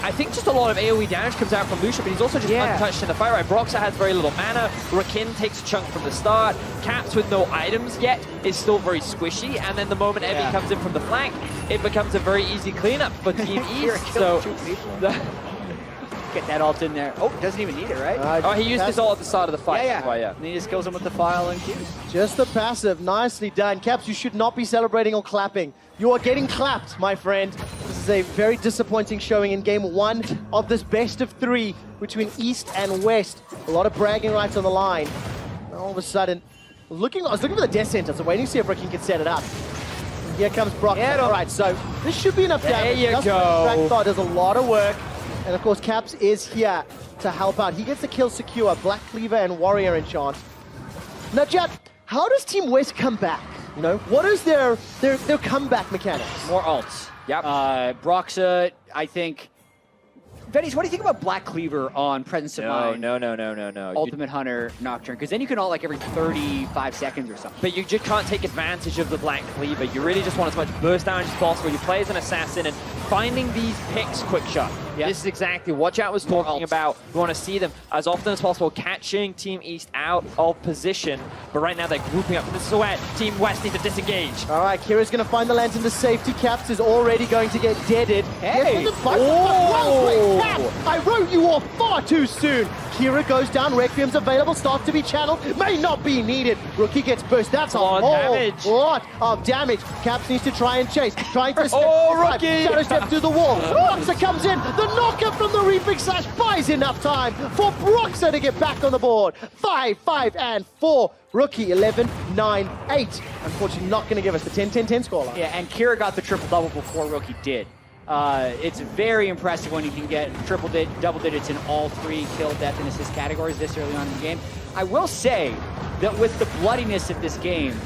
I think just a lot of AoE damage comes out from Lucian, but he's also just untouched in the fight. Right, Broxah has very little mana. Rakin takes a chunk from the start. Caps with no items yet is still very squishy, and then the moment Evie comes in from the flank, it becomes a very easy cleanup for Team East. So. Get that ult in there. Oh, doesn't even need it, right? Oh, he used his ult at the start of the fight. Yeah. And he just kills him with the file and Q. Just the passive. Nicely done. Caps, you should not be celebrating or clapping. You are getting clapped, my friend. This is a very disappointing showing in game 1 of this best of 3 between East and West. A lot of bragging rights on the line. And all of a sudden, I was looking for the death sentence. I'm waiting to see if Ricky can set it up. And here comes Brock. All right, so this should be enough damage. There you go. Track does a lot of work. And of course, Caps is here to help out. He gets the kill secure. Black Cleaver and Warrior enchant. Now, Jad, how does Team West come back? You know, what is their comeback mechanics? More ults. Yep. Broxah, I think. Venny's, what do you think about Black Cleaver on Presence of Mind? No. Ultimate Hunter Nocturne, because then you can ult like every 35 seconds or something. But you just can't take advantage of the Black Cleaver. You really just want as much burst damage as possible. You play as an assassin and finding these picks quick shot. Yep. This is exactly what Chat was talking about. We want to see them as often as possible, catching Team East out of position. But right now they're grouping up. This is where Team West needs to disengage. All right, Kira's going to find the lantern to safety. Caps is already going to get deaded. Hey! Well, Caps, I wrote you off far too soon. Kira goes down. Requiem's available. Starts to be channeled. May not be needed. Rookie gets burst. That's a whole lot of damage. Caps needs to try and chase. Trying to step. Rookie! Shadow step through the wall. Broxah comes in. The knockup from the Reaping Slash buys enough time for Broxah to get back on the board. 5, 5, and 4. Rookie 11, 9, 8. Unfortunately, not going to give us the 10-10-10 scoreline. Yeah, and Kira got the triple double before Rookie did. It's very impressive when you can get double digits in all 3 kill, death, and assist categories this early on in the game. I will say that with the bloodiness of this game,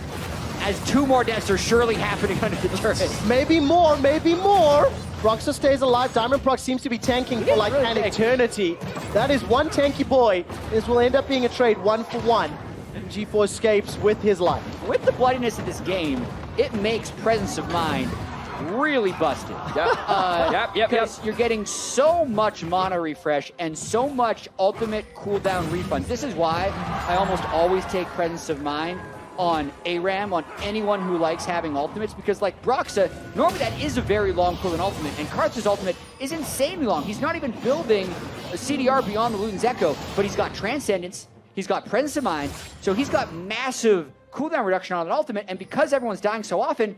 as 2 more deaths are surely happening under the turret. Maybe more, maybe more. Broxah stays alive. Diamond Prox seems to be tanking for like an eternity. That is one tanky boy. This will end up being a trade 1-for-1. G4 escapes with his life. With the bloodiness of this game, it makes Presence of Mind really busted. Yep. Because you're getting so much mana refresh and so much ultimate cooldown refunds. This is why I almost always take Presence of Mind on ARAM, on anyone who likes having ultimates, because like Broxah, normally that is a very long cooldown ultimate, and Karthus' ultimate is insanely long. He's not even building a CDR beyond the Luton's Echo, but he's got Transcendence, he's got Presence of Mind, so he's got massive cooldown reduction on an ultimate, and because everyone's dying so often,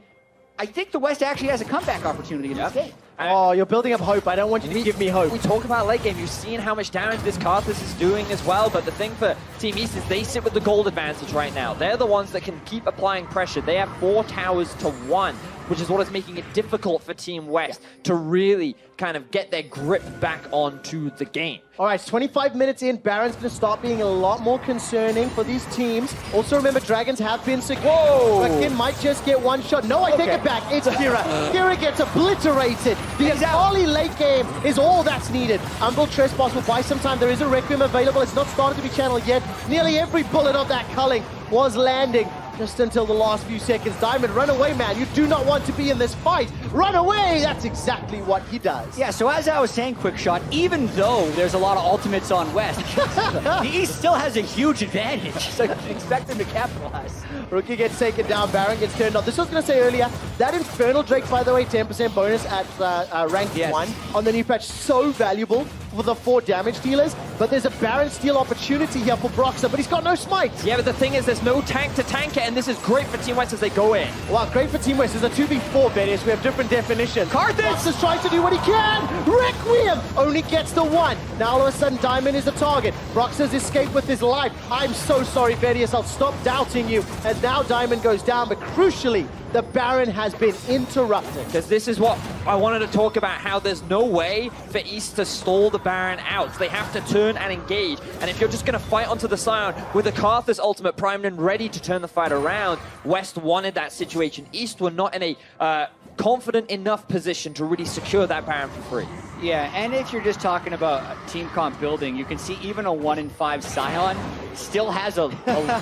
I think the West actually has a comeback opportunity in this game. Oh, you're building up hope. I don't want you to give me hope. We talk about late game. You've seen how much damage this Karthus is doing as well, but the thing for Team East is they sit with the gold advantage right now. They're the ones that can keep applying pressure. They have 4 towers to 1. which is what is making it difficult for Team West to really kind of get their grip back onto the game. All right, it's 25 minutes in. Baron's going to start being a lot more concerning for these teams. Also, remember, Dragons have been secure. Whoa! Rakin might just get one shot. No, I take it back. It's Kira. Kira gets obliterated. The early late game is all that's needed. Umbral Trespass will buy some time. There is a Requiem available. It's not started to be channeled yet. Nearly every bullet of that culling was landing just until the last few seconds. Diamond, run away, man. You do not want to be in this fight. Run away! That's exactly what he does. Yeah, so as I was saying, Quick Shot, even though there's a lot of ultimates on West, the East still has a huge advantage. So you can expect them to capitalize. Rookie gets taken down, Baron gets turned off. This was going to say earlier, that Infernal Drake, by the way, 10% bonus at rank 1 on the new patch, so valuable for the 4 damage dealers. But there's a Baron steal opportunity here for Broxah, but he's got no smite. Yeah, but the thing is, there's no tank to tank it, and this is great for Team West as they go in. Well, great for Team West. There's a 2v4, Bennis. We have different definitions. Karthus is trying to do what he can. Requiem only gets the 1. Now all of a sudden, Diamond is the target. Broxah's escaped with his life. I'm so sorry, Bennis. I'll stop doubting you. And now Diamond goes down, but crucially, the Baron has been interrupted. Because this is what I wanted to talk about, how there's no way for East to stall the Baron out. So they have to turn and engage. And if you're just going to fight onto the Scion with the Karthus ultimate primed and ready to turn the fight around, West wanted that situation. East were not in a confident enough position to really secure that Baron for free. Yeah, and if you're just talking about team comp building, you can see even a 1 in 5 Scion still has a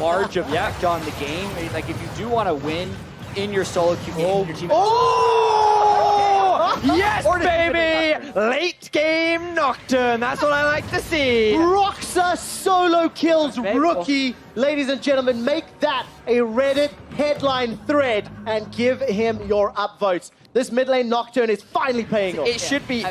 large effect on the game. Like, if you do want to win in your solo queue game, your team... Yes, baby! Late game Nocturne. That's what I like to see. Broxah solo kills Rookie. Ladies and gentlemen, make that a Reddit headline thread and give him your upvotes. This mid lane Nocturne is finally paying off. It should be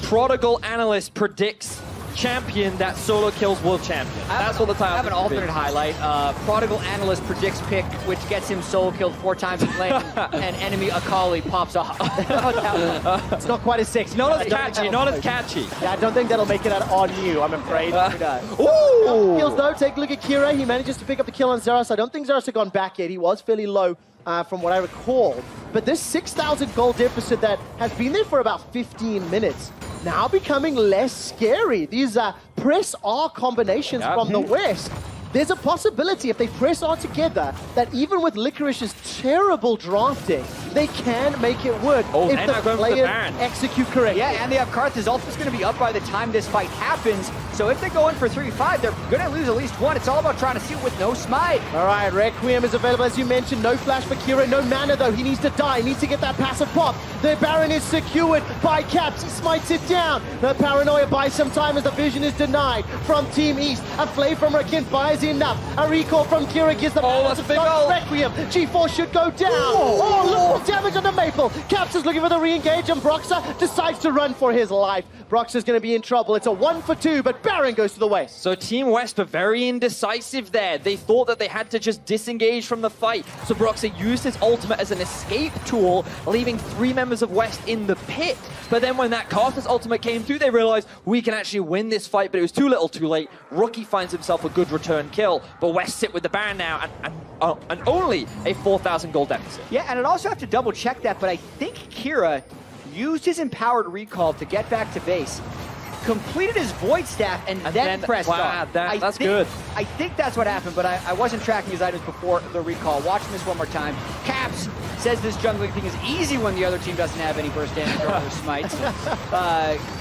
Prodigal Analyst predicts champion that solo kills world champion. That's what the title I have an alternate highlight. Prodigal Analyst predicts pick, which gets him solo killed 4 times in lane, and enemy Akali pops off. It's not quite as sexy. Not as catchy, not as catchy. Yeah, I don't think that'll make it out on you, I'm afraid. Ooh! Kills though, take a look at Kira. He manages to pick up the kill on Zeros. I don't think Zeros had gone back yet. He was fairly low from what I recall. But this 6,000 gold deficit that has been there for about 15 minutes, now becoming less scary. These press R combinations from the West. There's a possibility if they press R together that even with Licorice's terrible drafting, they can make it work if the players execute correctly. Yeah, and they have Karthus. Ultimate's going to be up by the time this fight happens. So if they go in for 3-5, they're going to lose at least 1. It's all about trying to see it with no smite. All right, Requiem is available, as you mentioned. No flash for Kira, no mana, though. He needs to die. He needs to get that passive pop. The Baron is secured by Caps. He smites it down. The Paranoia buys some time as the vision is denied from Team East. A flay from Rakin buys enough. A recall from Kira gives the Requiem. G4 should go down. Oh, look, damage on the Maple. Caps is looking for the re-engage, and Broxah decides to run for his life. Broxah's going to be in trouble. It's a 1 for 2, but Baron goes to the West. So Team West were very indecisive there. They thought that they had to just disengage from the fight. So Broxah used his ultimate as an escape tool, leaving 3 members of West in the pit. But then when that Karthus ultimate came through, they realized we can actually win this fight, but it was too little too late. Rookie finds himself a good return kill, but West sit with the Baron now and only a 4,000 gold deficit. Yeah, and I'd also have to double check that, but I think Kira used his empowered recall to get back to base, completed his Void Staff, and then pressed on. That's good. I think that's what happened, but I wasn't tracking his items before the recall. Watching this one more time. Caps says this jungling thing is easy when the other team doesn't have any burst damage or other smites.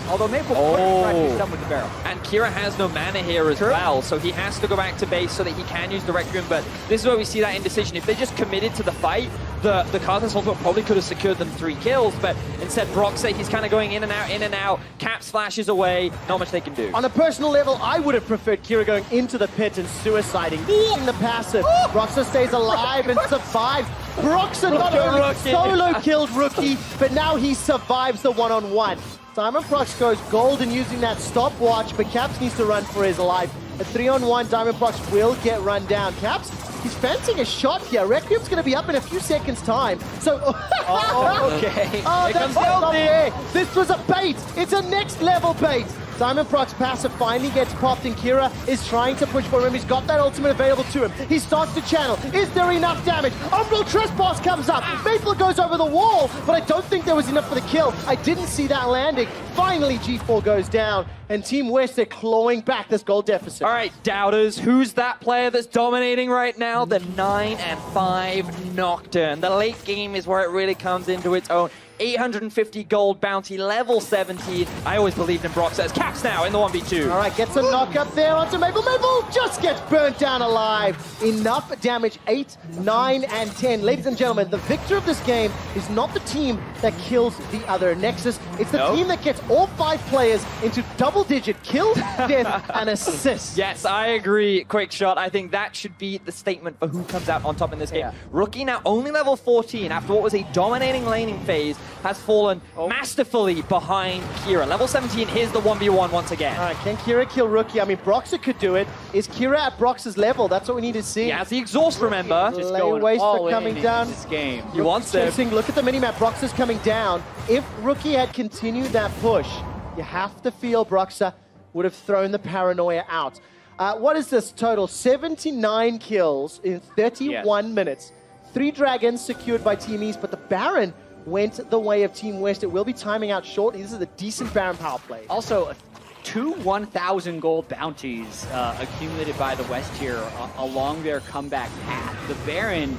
Although Maple tried to do something with the barrel. And Kira has no mana here as well, so he has to go back to base so that he can use the Requiem, but this is where we see that indecision. If they just committed to the fight, the Karthus ultimate probably could have secured them 3 kills, but instead Broxah, he's kind of going in and out. Caps flashes away, not much they can do. On a personal level, I would have preferred Kira going into the pit and suiciding, using the passive. Broxah stays alive and survives. Broxah not only solo killed Rookie, but now he survives the one-on-one. Diamond Prox goes golden using that stopwatch, but Caps needs to run for his life. A 3-on-1, Diamond Prox will get run down. Caps, he's fancying a shot here. Requiem's going to be up in a few seconds' time. So, okay. Oh, that's not fair. This was a bait. It's a next level bait. Diamond Prox's passive finally gets popped, and Kira is trying to push for him. He's got that ultimate available to him. He starts to channel. Is there enough damage? Umbral Trespass comes up. Maple goes over the wall, but I don't think there was enough for the kill. I didn't see that landing. Finally, G4 goes down, and Team West, they're clawing back this goal deficit. All right, doubters, who's that player that's dominating right now? The 9-5 Nocturne. The late game is where it really comes into its own. 850 gold bounty, level 17. I always believed in Broxah as Caps now in the 1v2. All right, gets a knock up there onto Maple. Maple just gets burnt down alive. Enough damage, 8, 9, and 10. Ladies and gentlemen, the victor of this game is not the team that kills the other Nexus. It's the team that gets all 5 players into double-digit kills, death, and assists. Yes, I agree, Quick Shot. I think that should be the statement for who comes out on top in this game. Yeah. Rookie now only level 14 after what was a dominating laning phase, has fallen masterfully behind Kira. Level 17, here's the 1v1 once again. All right, can Kira kill Rookie? I mean, Broxah could do it. Is Kira at Broxah's level? That's what we need to see. He has the exhaust, remember. Just going Waster all coming in down. this game. He wants it. Chasing, look at the minimap. Broxah's coming down. If Rookie had continued that push, you have to feel Broxah would have thrown the paranoia out. What is this total? 79 kills in 31 minutes. 3 dragons secured by Team East, but the Baron went the way of Team West. It will be timing out shortly. This is a decent Baron power play. Also, 2 1,000 gold bounties accumulated by the West here along their comeback path. The Baron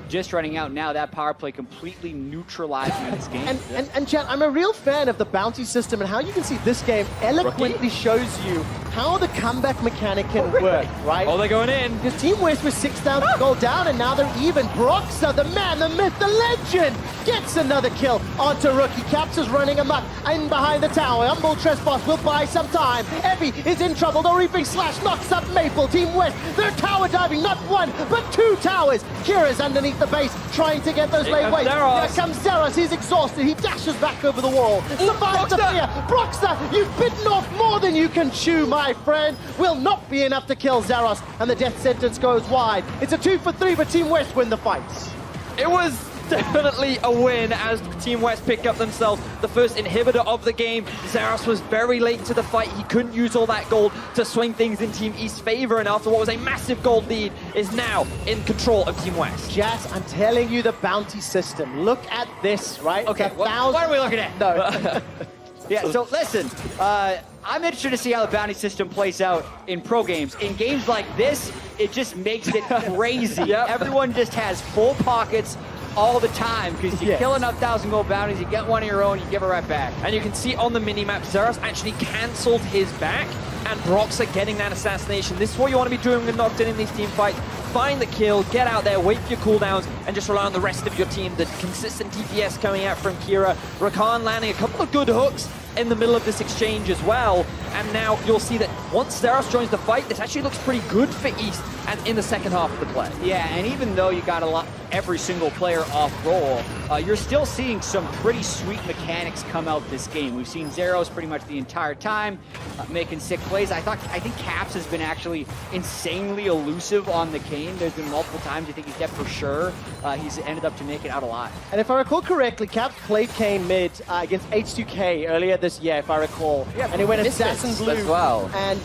just running out now, that power play completely neutralizing this game. And Chat, I'm a real fan of the bounty system and how you can see this game eloquently shows you how the comeback mechanic can work, right? Oh, they're going in. Because Team West was 6,000 gold down, and now they're even. Broxah, the man, the myth, the legend, gets another kill onto Rookie. Caps is running amok in behind the tower. Umbral Trespass will buy some time. Evie is in trouble. The Reaping Slash knocks up Maple. Team West, they're tower diving, not 1, but 2 towers. Kira's underneath the base, trying to get those late weights. Here comes Zeros. He's exhausted. He dashes back over the wall. Survives the fear. Broxah, you've bitten off more than you can chew, my friend. Will not be enough to kill Zeros, and the death sentence goes wide. It's a 2 for 3, but Team West win the fights. It was definitely a win as Team West picked up themselves the first inhibitor of the game. Zeros was very late to the fight. He couldn't use all that gold to swing things in Team East's favor, and after what was a massive gold lead, is now in control of Team West. Jazz, I'm telling you, the bounty system. Look at this, right? Okay, what are we looking at? No. Yeah, so listen, I'm interested to see how the bounty system plays out in pro games. In games like this, it just makes it crazy. Yep. Everyone just has full pockets all the time because you kill enough 1,000 gold bounties, you get one of your own, you give it right back. And you can see on the minimap, Zeros actually cancelled his back, and Broxah getting that assassination. This is what you want to be doing with Nocturne in these team fights. Find the kill, get out there, wait for your cooldowns, and just rely on the rest of your team. The consistent DPS coming out from Kira. Rakan landing a couple of good hooks in the middle of this exchange as well. And now you'll see that once Zeros joins the fight, this actually looks pretty good for East and in the second half of the play. Yeah, and even though you got every single player off roll, you're still seeing some pretty sweet mechanics come out this game. We've seen Zeros pretty much the entire time making sick plays. I think Caps has been actually insanely elusive on the Kane. There's been multiple times you think he's dead for sure. He's ended up to make it out alive. And if I recall correctly, Caps played Kane mid against H2K earlier this year, if I recall. Yeah, and he went Assassin Blue as well. And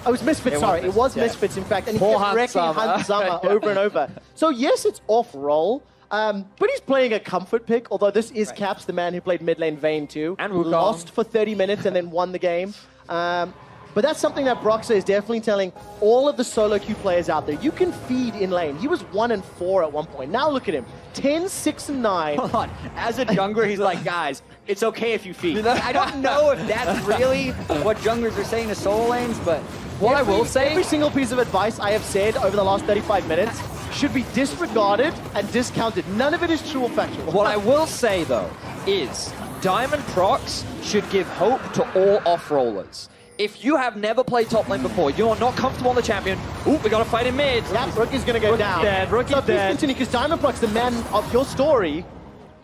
it was Misfits, sorry. It was Misfits, in fact. And he Poor kept wrecking Hanzama over and over. So yes, it's off roll. But he's playing a comfort pick, although this is Caps, the man who played mid lane Vayne too. And Wukong. Lost for 30 minutes and then won the game. But that's something that Broxah is definitely telling all of the solo queue players out there. You can feed in lane. He was 1-4 at one point. Now look at him. 10, 6, and 9. Hold on. As a jungler, he's like, guys, it's okay if you feed. I don't know if that's really what junglers are saying to solo lanes, but what I will say, every single piece of advice I have said over the last 35 minutes should be disregarded and discounted. None of it is true or factual. what I will say though is Diamond Prox should give hope to all off-rollers. If you have never played top lane before, you're not comfortable on the champion, ooh, we got to fight in mid. Yep, Rookie's going to go down. Dead, Rookie's so dead. Please continue, because Diamond Prox, the man of your story,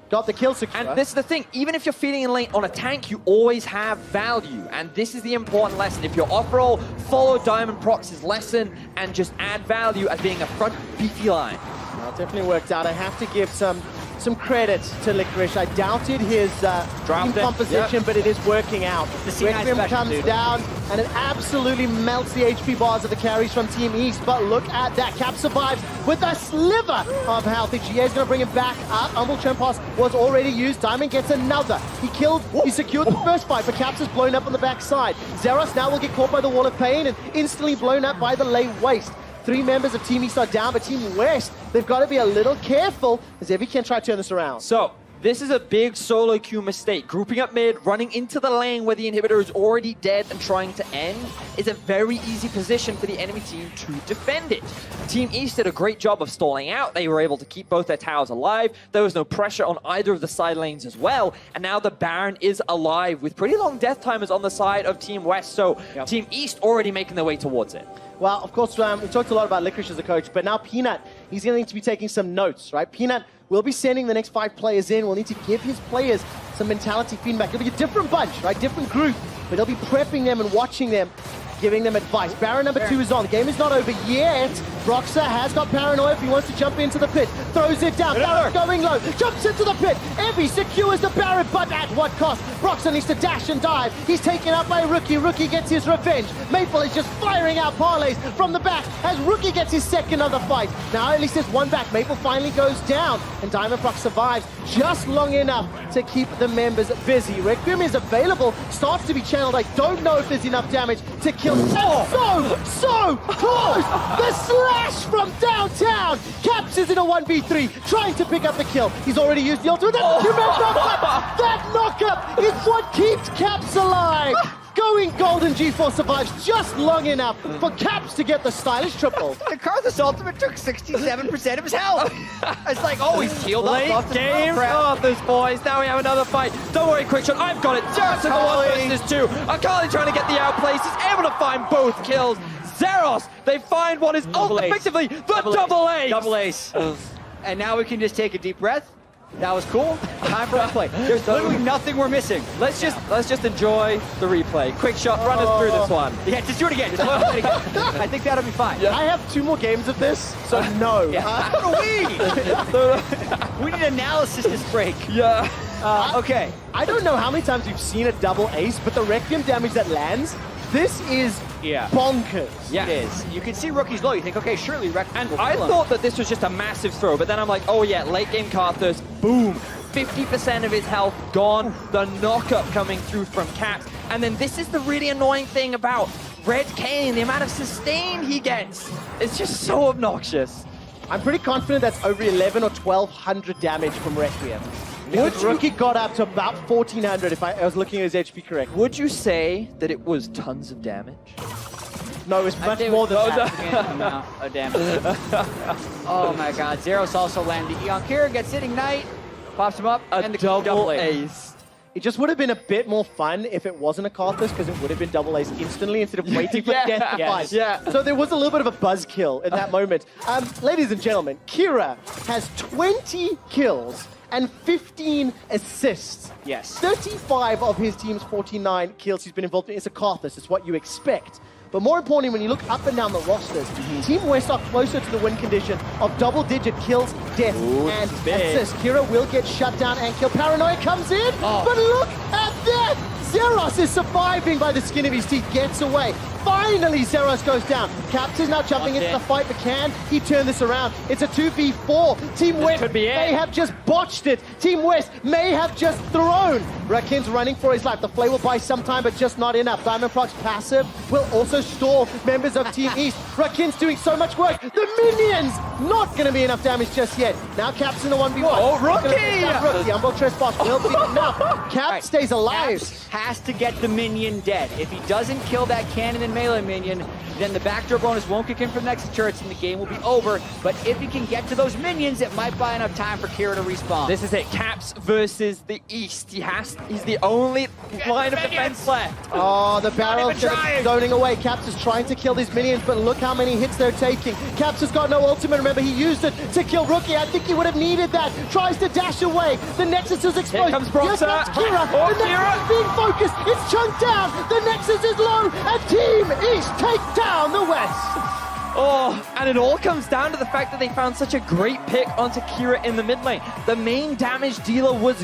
got the kill secure. And this is the thing, even if you're feeding in lane on a tank, you always have value. And this is the important lesson. If you're off-roll, follow Diamond Prox's lesson and just add value as being a front beefy line. Well, it definitely worked out. I have to give some some credit to Licorice. I doubted his team composition, but it is working out. Requiem comes down, and it absolutely melts the HP bars of the carries from Team East. But look at that. Cap survives with a sliver of health. The GA is going to bring him back up. Humble Tramp Pass was already used. Diamond gets another. He secured the first fight, but Caps is blown up on the backside. Zeros now will get caught by the Wall of Pain and instantly blown up by the Lay Waste. 3 members of Team East are down, but Team West, they've got to be a little careful as Evie can try to turn this around. So, this is a big solo queue mistake. Grouping up mid, running into the lane where the inhibitor is already dead and trying to end is a very easy position for the enemy team to defend it. Team East did a great job of stalling out. They were able to keep both their towers alive. There was no pressure on either of the side lanes as well. And now the Baron is alive with pretty long death timers on the side of Team West. So Team East already making their way towards it. Well, of course, we talked a lot about Licorice as a coach, but now Peanut, he's going to need to be taking some notes, right? Peanut will be sending the next 5 players in. We'll need to give his players some mentality feedback. It'll be a different bunch, right? Different group, but he'll be prepping them and watching them, giving them advice. Baron number 2 is on. The game is not over yet. Broxah has got Paranoia if he wants to jump into the pit. Throws it down. Baron's going low. Jumps into the pit. Evie secures the Baron, but at what cost? Broxah needs to dash and dive. He's taken out by Rookie. Rookie gets his revenge. Maple is just firing out parlays from the back as Rookie gets his second of the fight. Now at least there's one back. Maple finally goes down, and Diamond Proc survives just long enough to keep the members busy. Requiem is available. Starts to be channeled. I don't know if there's enough damage to kill. So close! The slash from downtown! Caps is in a 1v3, trying to pick up the kill. He's already used the ultimate. That knockup is what keeps Caps alive! Going Golden G4 survives just long enough for Caps to get the stylish triple. The Karthus ultimate took 67% of his health. It's like, oh, he's healed up. Late game Karthus, boys. Now we have another fight. Don't worry, Quickshot, I've got it. Zeros in the 1 versus 2. Akali trying to get the outplace. He's able to find both kills. Zeros, they find what is effectively the double ace. Double ace. And now we can just take a deep breath. That was cool. Time for replay. There's literally nothing we're missing. Let's just enjoy the replay. Quick shot, run us through this one. Yeah, just do it again. I think that'll be fine. Yeah. I have 2 more games of this, so no. So do we. We need analysis this break. Yeah. Okay. I don't know how many times you've seen a double ace, but the Requiem damage that lands, this is bonkers. Yeah. It is. You can see Rookie's low. You think, okay, surely Requiem will I kill him. thought that this was just a massive throw, but then I'm like, oh yeah, late game Karthus, boom. 50% of his health gone, the knockup coming through from Caps. And then this is the really annoying thing about Red Kane, the amount of sustain he gets. It's just so obnoxious. I'm pretty confident that's over 11 or 1200 damage from Requiem. Rookie got up to about 1400 if I was looking at his HP correctly. Would you say that it was tons of damage? No, it's much more than that. Oh, damn it. Oh my god. Zeros also landed. Eon Kira gets it, Ignite, pops him up, and the double ace. It just would have been a bit more fun if it wasn't a Karthus, because it would have been double ace instantly instead of waiting for death to fight. Yeah. So there was a little bit of a buzzkill in that moment. Ladies and gentlemen, Kira has 20 kills and 15 assists. Yes. 35 of his team's 49 kills he's been involved in. It's a Karthus, it's what you expect. But more importantly, when you look up and down the rosters, Team West are closer to the win condition of double-digit kills, death, and assists. Kira will get shut down and killed. Paranoia comes in, but look at that! Zeros is surviving by the skin of his teeth, gets away. Finally, Zeros goes down. Caps is now jumping into the fight, but can he turn this around? It's a 2v4. Team West may have just botched it. Team West may have just thrown. Rakin's running for his life. The Flay will buy some time, but just not enough. Diamond Proc's passive will also stall members of Team East. Rakin's doing so much work. The minions! Not going to be enough damage just yet. Now Caps in the 1v1. Oh, Rookie! The Umbral Trespass will be enough. Cap stays alive. Caps has to get the minion dead. If he doesn't kill that cannon and melee minion, then the backdoor bonus won't kick in for the next turrets and the game will be over. But if he can get to those minions, it might buy enough time for Kira to respawn. This is it. Caps versus the East. He's the only line of defense left. Oh, the barrel's zoning away. Caps is trying to kill these minions, but look how many hits they're taking. Caps has got no ultimate. Remember, he used it to kill Rookie. I think he would have needed that. Tries to dash away. The Nexus is exposed. Here comes Broxah. Yes, Kira. The Nexus is being focused. It's chunked down. The Nexus is low. And Team East take down the West. Oh, and it all comes down to the fact that they found such a great pick onto Kira in the mid lane. The main damage dealer was